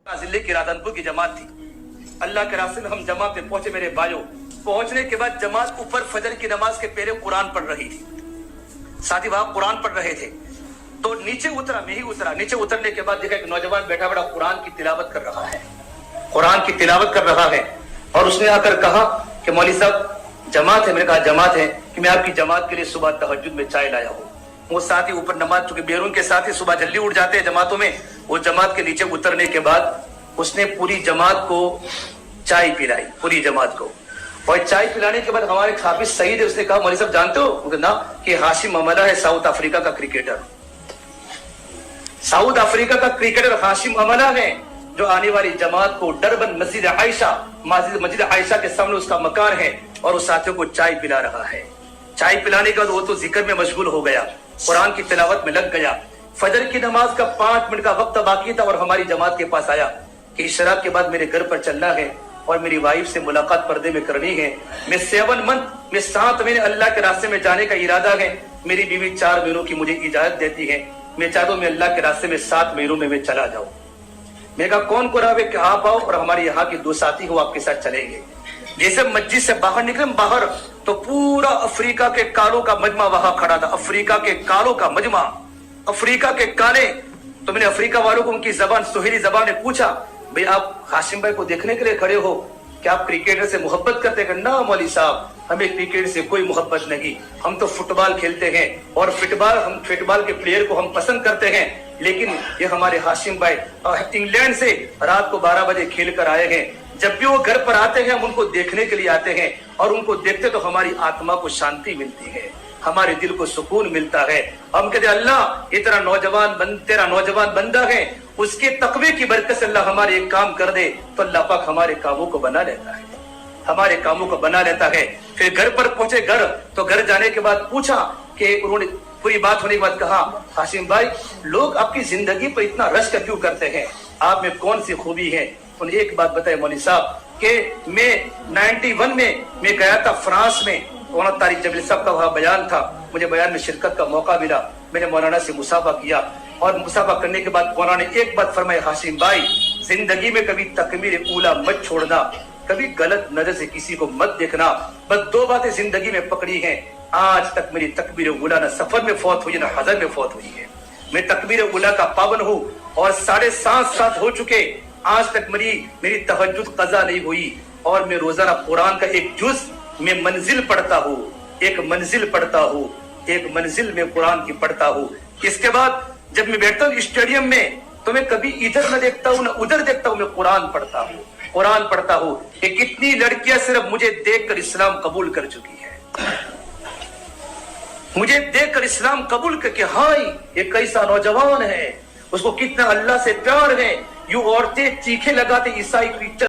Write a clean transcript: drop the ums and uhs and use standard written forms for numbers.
जिले की राधनपुर की जमात थी। अल्लाह के रास्ते में हम जमा पे पहुंचे मेरे भाइयों। पहुंचने के बाद जमात ऊपर फजर की नमाज के पहले कुरान पढ़ रही थी। साथी वहां कुरान पढ़ रहे थे तो नीचे उतरा, मैं ही उतरा। नीचे उतरने के बाद देखा एक नौजवान बैठा बड़ा कुरान की तिलावत कर रहा है, कुरान की तिलावत कर रहा है। और उसने आकर कहा कि मौलवी साहब जमात है। मैंने कहा जमात है कि मैं आपकी जमात के लिए सुबह तहज्जुद में चाय लाया हूँ। वो साथी ऊपर नमाज, चूंकि बेरून के साथी सुबह जल्दी उठ जाते हैं जमातों में, वो जमात के नीचे उतरने के बाद उसने पूरी जमात को चाय पिलाई, पूरी जमात को। और चाय पिलाने के बाद हमारे हाफिज सईद है, उसने कहा मौलवी साहब जानते हो ना कि हाशिम अमला है साउथ अफ्रीका का क्रिकेटर, साउथ अफ्रीका का क्रिकेटर हाशिम अमला है, जो आने वाली जमात को डरबन मस्जिद आयशा के सामने उसका मकान है, और उस साथियों को चाय पिला रहा है। चाय पिलाने के बाद वो तो जिक्र में मशगूल हो गया, कुरान की तिलावत में लग गया। फजर की नमाज का 5 मिनट का वक्त बाकी था और हमारी जमात के पास आया कि इशराक के बाद मेरे घर पर चलना है और मेरी वाइफ से मुलाकात पर्दे में करनी है। मैं 7 महीने अल्लाह के रास्ते में जाने का इरादा है। मेरी बीवी 4 महीनों की मुझे इजाजत देती है। मैं चाहता हूं मैं अल्लाह के रास्ते में 7 महीनों में मैं चला जाऊं। मैं कहा कौन को रहा कि आप आओ और हमारे यहाँ के 2 साथी हो, आपके साथ चलेंगे। जैसे मस्जिद से बाहर निकले बाहर तो पूरा अफ्रीका के कालों का मजमा वहां खड़ा था। अफ्रीका के कालों का मजमा, अफ्रीका के काले। तो मैंने अफ्रीका वालों को उनकी जबान, सुहेली जबान में पूछा, भाई आप हाशिम भाई को देखने के लिए खड़े हो, क्या आप क्रिकेटर से मोहब्बत करते हैं? ना मौलवी साहब, हमें क्रिकेट से कोई मोहब्बत नहीं, हम तो फुटबॉल खेलते हैं और फुटबॉल के प्लेयर को हम पसंद करते हैं। लेकिन ये हमारे हाशिम भाई इंग्लैंड से रात को 12 बजे खेल कर आए हैं। जब भी वो घर पर आते हैं हम उनको देखने के लिए आते हैं, और उनको देखते तो हमारी आत्मा को शांति मिलती है, हमारे दिल को सुकून मिलता है। हम कहते अल्लाह ये तेरा नौजवान बंदा है, उसके तकवे की बरकत से अल्लाह हमारे एक काम कर दे, तो अल्लाह पाक हमारे कामों को बना लेता है, हमारे कामों को बना लेता है। फिर घर पर पहुंचे, तो घर जाने के बाद पूछा कि उन्होंने पूरी बात होने के बाद कहा हाशिम भाई लोग आपकी जिंदगी पर इतना रश्क क्यों करते हैं, आप में कौन सी खूबी है? उन्हें एक बात बताए मौलवी साहब कि मैं 91 में मैं गया था फ्रांस में, मौलाना तारिक जमील साहब का वहां बयान था, मुझे बयान में शिरकत का मौका मिला। मैंने मौलाना से मुसाफा किया और मुसाफा करने के बाद मौलाना ने एक बात फरमाई, हाशिम भाई जिंदगी में कभी तकबीर ऊला मत छोड़ना, कभी गलत नजर से किसी को मत देखना। बस 2 बातें जिंदगी में पकड़ी हैं, आज तक मेरी तकबीर उला न सफर में फौत हुई न हजर में फौत हुई है। मैं तकबीर उला का पाबंद हूँ और 7.5 साल हो चुके, आज तक मेरी तहज्जुद कज़ा नहीं हुई। और मैं रोजाना कुरान का एक जुज़ मैं मंजिल पढ़ता हूँ, एक मंजिल में कुरान की पढ़ता हूँ। इसके बाद जब मैं बैठता हूँ स्टेडियम में तो मैं कभी इधर न देखता हूँ न उधर देखता हूँ, मैं कुरान पढ़ता हूँ। कि कितनी लड़कियां सिर्फ मुझे देखकर इस्लाम कबूल कर चुकी है, मुझे देखकर इस्लाम कबूल करके, हाँ ये कैसा नौजवान है, उसको कितना अल्लाह से प्यार है। यूं औरतें चीखे लगाते ईसाई